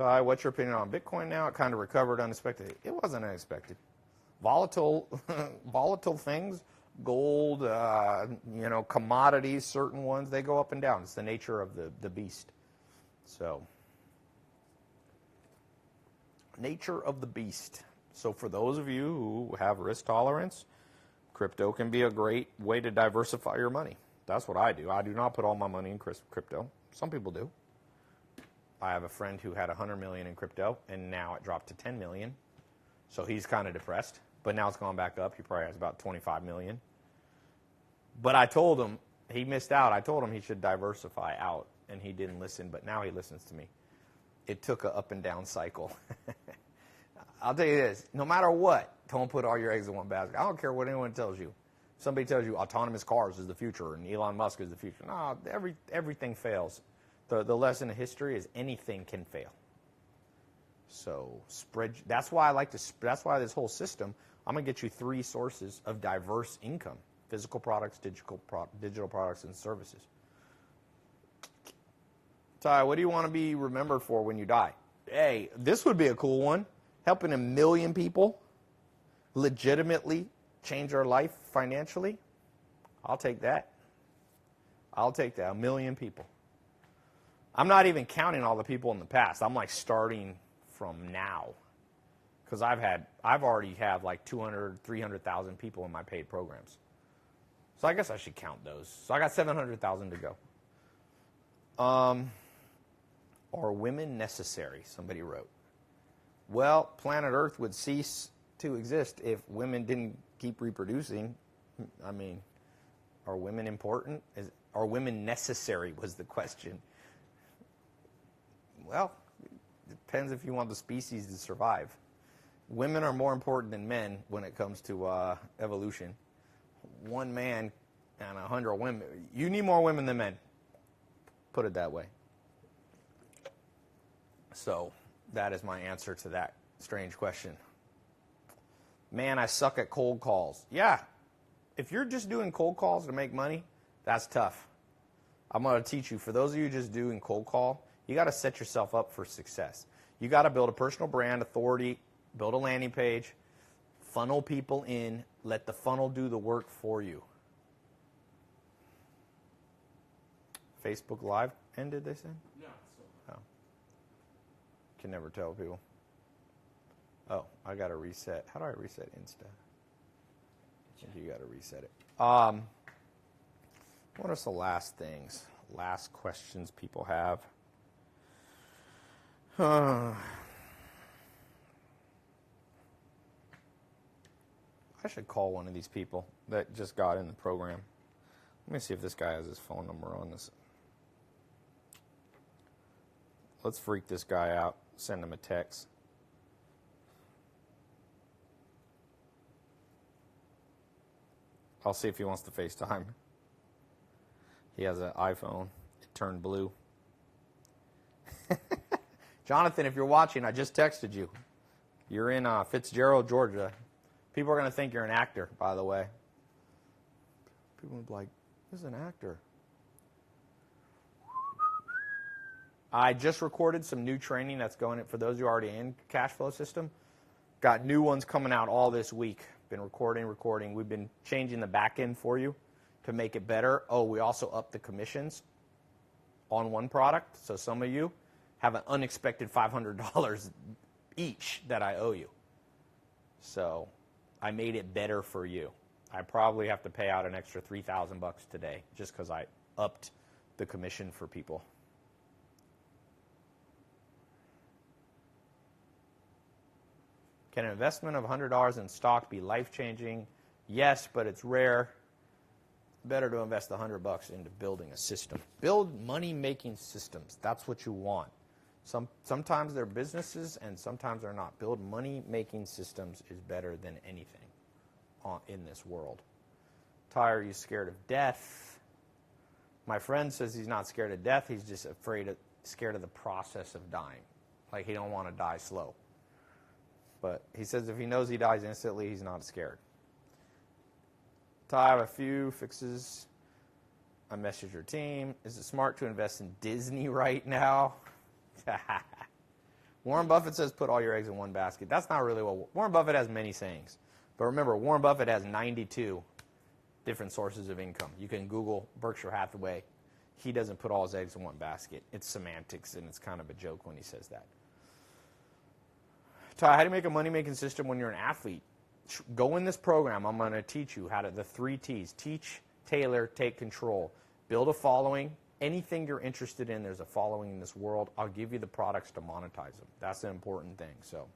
Ty, what's your opinion on Bitcoin now? It kind of recovered unexpectedly. It wasn't unexpected. Volatile, volatile things, gold, commodities, certain ones, they go up and down. It's the nature of the beast. So, nature of the beast. So for those of you who have risk tolerance, crypto can be a great way to diversify your money. That's what I do. I do not put all my money in crypto. Some people do. I have a friend who had $100 million in crypto, and now it dropped to $10 million. So he's kind of depressed. But now it's gone back up. He probably has about $25 million. But I told him, he missed out. I told him he should diversify out, and he didn't listen. But now he listens to me. It took an up and down cycle. I'll tell you this. No matter what, don't put all your eggs in one basket. I don't care what anyone tells you. Somebody tells you autonomous cars is the future and Elon Musk is the future. No, everything fails. The lesson of history is anything can fail. So that's why that's why this whole system, I'm going to get you 3 sources of diverse income: physical products, digital products, and services. Ty, what do you want to be remembered for when you die? Hey, this would be a cool one. Helping 1 million people legitimately change their life financially. I'll take that. I'll take that. 1 million people. I'm not even counting all the people in the past. I'm like starting from now. Because I've already have like 200, 300,000 people in my paid programs. So I guess I should count those. So I got 700,000 to go. Are women necessary? Somebody wrote. Well, planet Earth would cease to exist if women didn't keep reproducing. I mean, are women important? Are women necessary was the question. Well, it depends if you want the species to survive. Women are more important than men when it comes to evolution. One man and 100 women. You need more women than men. Put it that way. So that is my answer to that strange question. Man, I suck at cold calls. Yeah, if you're just doing cold calls to make money, that's tough. I'm going to teach you. For those of you just doing cold call, you got to set yourself up for success. You got to build a personal brand, authority, build a landing page, funnel people in, let the funnel do the work for you. Facebook Live ended, they said? No. Oh. Can never tell people. Oh, I got to reset. How do I reset Insta? I think you got to reset it. What are some last things? Last questions people have? I should call one of these people that just got in the program. Let me see if this guy has his phone number on this. Let's freak this guy out. Send him a text. I'll see if he wants to FaceTime. He has an iPhone. It turned blue. Jonathan, if you're watching, I just texted you. You're in Fitzgerald, Georgia. People are going to think you're an actor, by the way. People will be like, this is an actor. I just recorded some new training that's going in for those who are already in cash flow system. Got new ones coming out all this week. Been recording. We've been changing the back end for you to make it better. Oh, we also upped the commissions on one product. So some of you have an unexpected $500 each that I owe you. So I made it better for you. I probably have to pay out an extra $3,000 today just because I upped the commission for people. Can an investment of $100 in stock be life-changing? Yes, but it's rare. Better to invest $100 into building a system. Build money-making systems. That's what you want. Sometimes they're businesses and sometimes they're not. Build money-making systems is better than anything in this world. Ty, are you scared of death? My friend says he's not scared of death. He's just scared of the process of dying. Like he don't want to die slow. But he says if he knows he dies instantly, he's not scared. Ty, I have a few fixes. I messaged your team. Is it smart to invest in Disney right now? Warren Buffett says put all your eggs in one basket. That's not really what Warren Buffett has many sayings. But remember, Warren Buffett has 92 different sources of income. You can Google Berkshire Hathaway. He doesn't put all his eggs in one basket. It's semantics, and it's kind of a joke when he says that. Ty, how do you make a money-making system when you're an athlete? Go in this program. I'm going to teach you how to, the 3 T's. Teach, tailor, take control. Build a following. Anything you're interested in, there's a following in this world. I'll give you the products to monetize them. That's the important thing. So,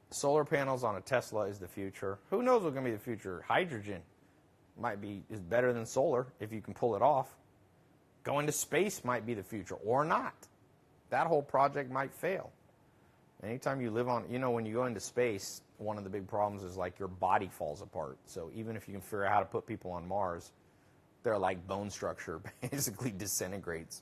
solar panels on a Tesla is the future. Who knows what's going to be the future? Hydrogen is better than solar if you can pull it off. Going to space might be the future or not. That whole project might fail. Anytime you live on, when you go into space, one of the big problems is like your body falls apart. So even if you can figure out how to put people on Mars, their like bone structure basically disintegrates.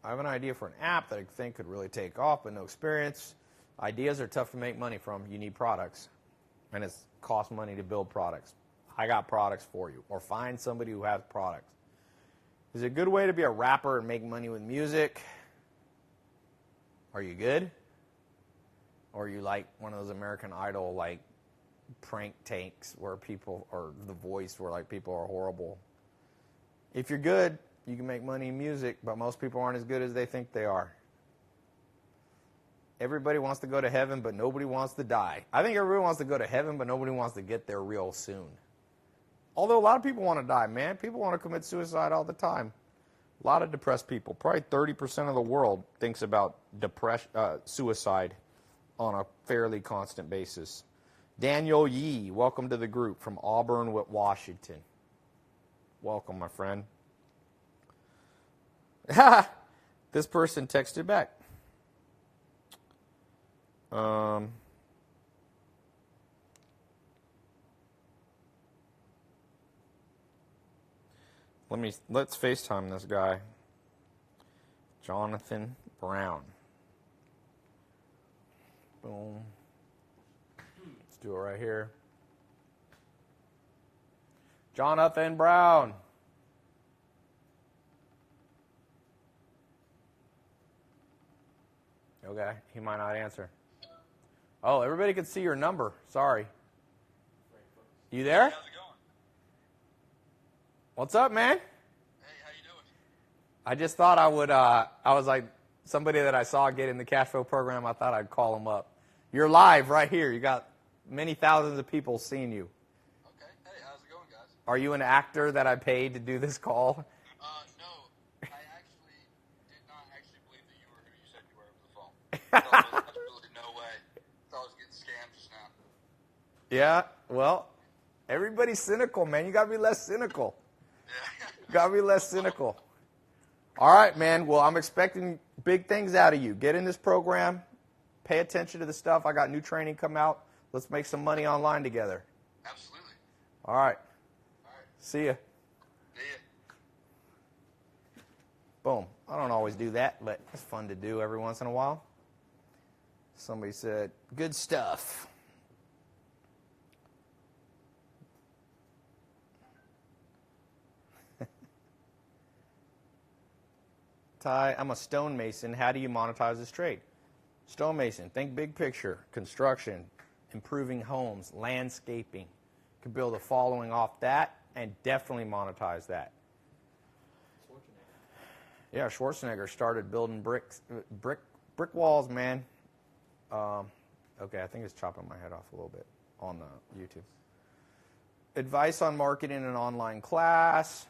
I have an idea for an app that I think could really take off, but no experience. Ideas are tough to make money from. You need products, and it costs money to build products. I got products for you, or find somebody who has products. Is it a good way to be a rapper and make money with music? Are you good? Or are you like one of those American Idol like prank tanks where people, or The Voice where like people are horrible? If you're good, you can make money in music, but most people aren't as good as they think they are. Everybody wants to go to heaven, but nobody wants to die. I think everybody wants to go to heaven, but nobody wants to get there real soon. Although a lot of people want to die, man. People want to commit suicide all the time. A lot of depressed people. Probably 30% of the world thinks about suicide on a fairly constant basis. Daniel Yee, welcome to the group from Auburn, Washington. Welcome, my friend. This person texted back. Let's FaceTime this guy. Jonathan Brown. Boom. Let's do it right here. Jonathan Brown. Okay, he might not answer. Oh, everybody can see your number. Sorry. You there? How's it going? What's up, man? Hey, how you doing? I just thought I would, I was like, somebody that I saw get in the cash flow program, I thought I'd call him up. You're live right here. You got many thousands of people seeing you. Okay. Hey, how's it going, guys? Are you an actor that I paid to do this call? No. I actually did not actually believe that you were who you said you were over the phone. There's absolutely no way. I thought I was getting scammed just now. Yeah, well, everybody's cynical, man. You got to be less cynical. Yeah. You got to be less cynical. All right, man. Well, I'm expecting big things out of you. Get in this program. Pay attention to the stuff. I got new training come out. Let's make some money online together. Absolutely. All right. All right. See ya. See ya. Boom. I don't always do that, but it's fun to do every once in a while. Somebody said, good stuff. Ty, I'm a stonemason. How do you monetize this trade? Stonemason, think big picture, construction, improving homes, landscaping. You can build a following off that and definitely monetize that. Yeah, Schwarzenegger started building brick walls, man. Okay, I think it's chopping my head off a little bit on the YouTube. Advice on marketing an online class.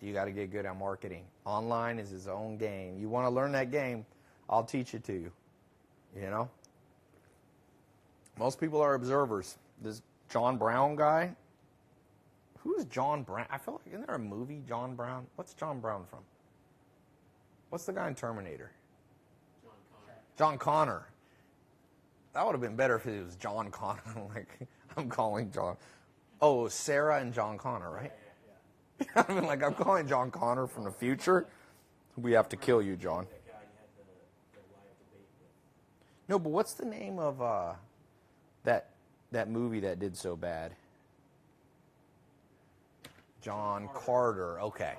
You got to get good at marketing. Online is its own game. You want to learn that game, I'll teach it to you. You know? Most people are observers. This John Brown guy, who's John Brown? I feel like, isn't there a movie, John Brown? What's John Brown from? What's the guy in Terminator? John Connor. That would have been better if it was John Connor. Like, I'm calling John. Oh, Sarah and John Connor, right? I mean, like, I'm calling John Connor from the future. We have to kill you, John. No, but what's the name of that movie that did so bad? John Carter. Okay.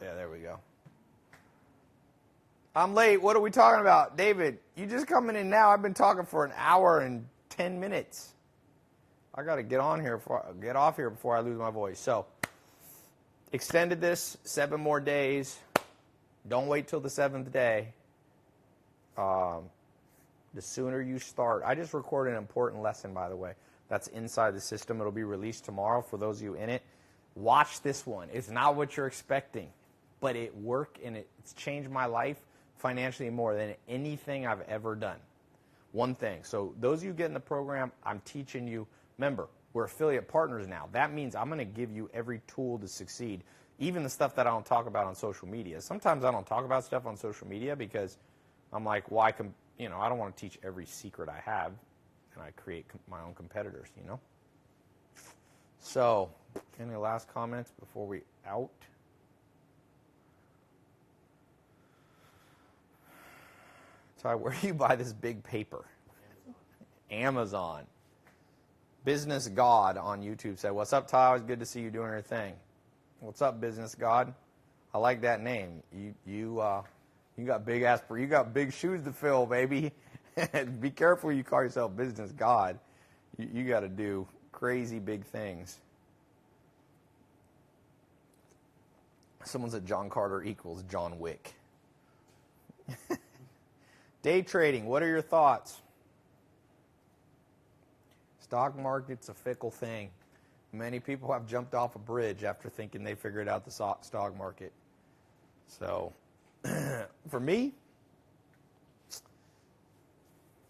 Yeah, there we go. I'm late. What are we talking about? David, you just coming in now. I've been talking for an hour and 10 minutes. I got to get off here before I lose my voice. So, extended this 7 more days. Don't wait till the 7th day. The sooner you start. I just recorded an important lesson, by the way. That's inside the system. It'll be released tomorrow for those of you in it. Watch this one. It's not what you're expecting, but it worked and it's changed my life financially more than anything I've ever done. One thing. So those of you get in the program, I'm teaching you. Remember, we're affiliate partners now. That means I'm going to give you every tool to succeed, even the stuff that I don't talk about on social media. Sometimes I don't talk about stuff on social media because I'm like, well, I don't want to teach every secret I have, and I create my own competitors, So, any last comments before we out? Ty, where do you buy this big paper? Amazon. Business God on YouTube said, "What's up, Ty? It's good to see you doing your thing." What's up, Business God? I like that name. You got you got big shoes to fill, baby. Be careful you call yourself Business God. You got to do crazy big things. Someone said John Carter equals John Wick. Day trading, what are your thoughts? Stock market's a fickle thing. Many people have jumped off a bridge after thinking they figured out the stock market. So, for me,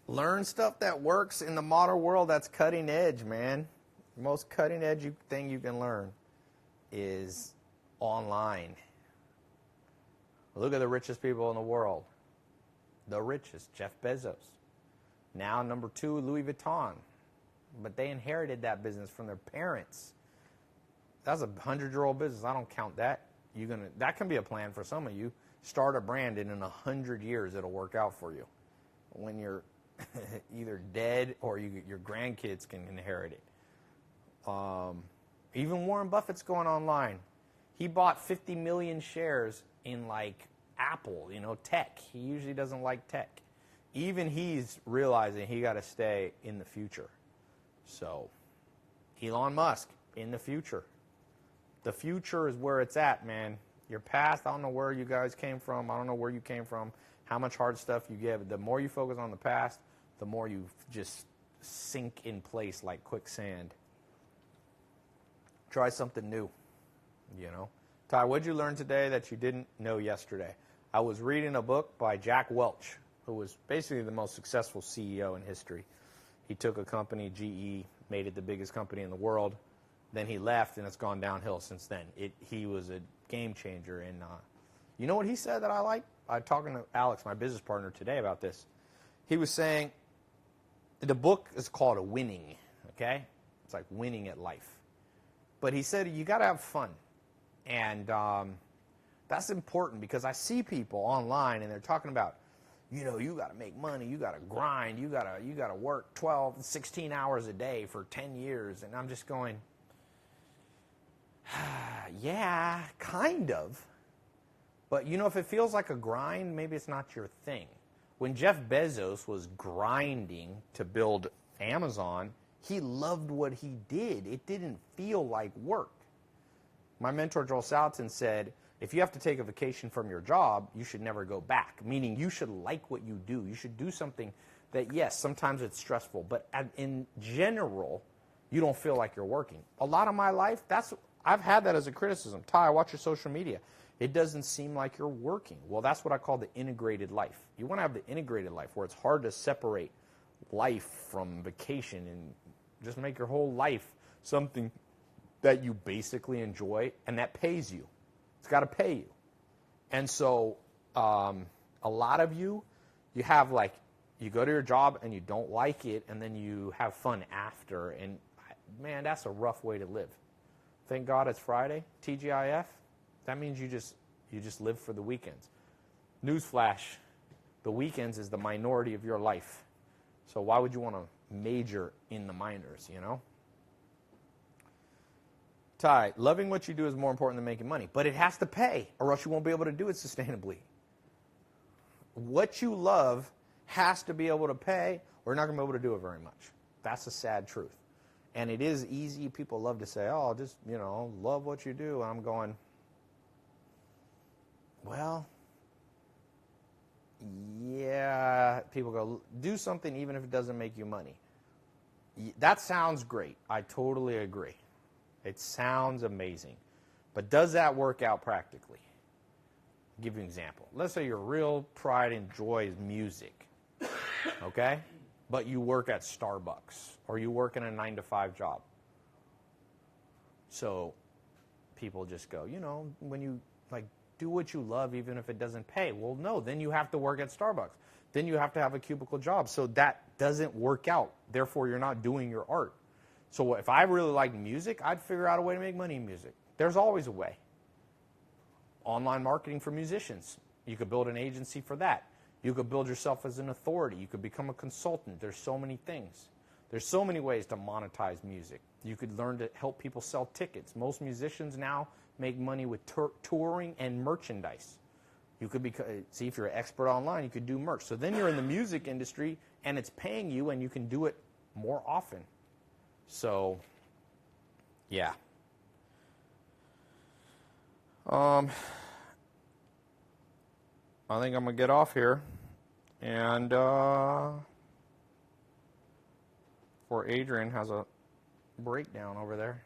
learn stuff that works in the modern world that's cutting edge, man. The most cutting edge thing you can learn is online. Look at the richest people in the world. The richest, Jeff Bezos. Now number 2, Louis Vuitton. But they inherited that business from their parents. That's a 100-year-old business. I don't count that. That can be a plan for some of you. Start a brand, and in 100 years, it'll work out for you. When you're either dead or your grandkids can inherit it. Even Warren Buffett's going online. He bought 50 million shares in Apple, tech. He usually doesn't like tech. Even he's realizing he got to stay in the future. So, Elon Musk, in the future. The future is where it's at, man. Your past, I don't know where you guys came from. I don't know where you came from, how much hard stuff you get. The more you focus on the past, the more you just sink in place like quicksand. Try something new, Ty, what'd you learn today that you didn't know yesterday? I was reading a book by Jack Welch, who was basically the most successful CEO in history. He took a company, GE, made it the biggest company in the world. Then he left, and it's gone downhill since then. He was a game changer. And you know what he said that I like? I was talking to Alex, my business partner, today about this. He was saying, the book is called Winning, okay? It's like winning at life. But he said, you got to have fun. And that's important because I see people online, and they're talking about, you got to make money, you got to grind, you got to work 12, 16 hours a day for 10 years. And I'm just going, yeah, kind of. But, if it feels like a grind, maybe it's not your thing. When Jeff Bezos was grinding to build Amazon, he loved what he did. It didn't feel like work. My mentor, Joel Salatin, said, if you have to take a vacation from your job, you should never go back, meaning you should like what you do. You should do something that, yes, sometimes it's stressful, but in general, you don't feel like you're working. A lot of my life, I've had that as a criticism. Ty, I watch your social media. It doesn't seem like you're working. Well, that's what I call the integrated life. You want to have the integrated life where it's hard to separate life from vacation and just make your whole life something that you basically enjoy and that pays you. It's got to pay you. And so a lot of you have you go to your job and you don't like it and then you have fun after. And, man, that's a rough way to live. Thank God it's Friday, TGIF. That means you just live for the weekends. Newsflash, the weekends is the minority of your life. So why would you want to major in the minors, Ty, loving what you do is more important than making money, but it has to pay, or else you won't be able to do it sustainably. What you love has to be able to pay, or you're not going to be able to do it very much. That's the sad truth. And it is easy. People love to say, oh, just, love what you do. And I'm going, well, yeah. People go, do something even if it doesn't make you money. That sounds great. I totally agree. It sounds amazing. But does that work out practically? I'll give you an example. Let's say your real pride and joy is music, okay? But you work at Starbucks or you work in a 9-to-5 job. So people just go, when you do what you love even if it doesn't pay. Well, no, then you have to work at Starbucks. Then you have to have a cubicle job. So that doesn't work out. Therefore, you're not doing your art. So if I really like music, I'd figure out a way to make money in music. There's always a way. Online marketing for musicians. You could build an agency for that. You could build yourself as an authority. You could become a consultant. There's so many things. There's so many ways to monetize music. You could learn to help people sell tickets. Most musicians now make money with touring and merchandise. You could see if you're an expert online, you could do merch. So then you're in the music industry and it's paying you and you can do it more often. So, yeah. I think I'm going to get off here. And poor Adrian has a breakdown over there.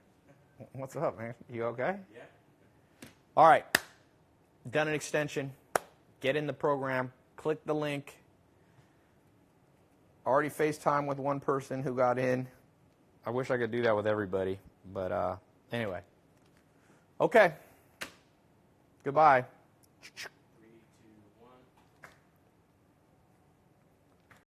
What's up, man? You okay? Yeah. All right. Done an extension. Get in the program. Click the link. Already FaceTime with one person who got in. I wish I could do that with everybody. But anyway. Okay. Goodbye.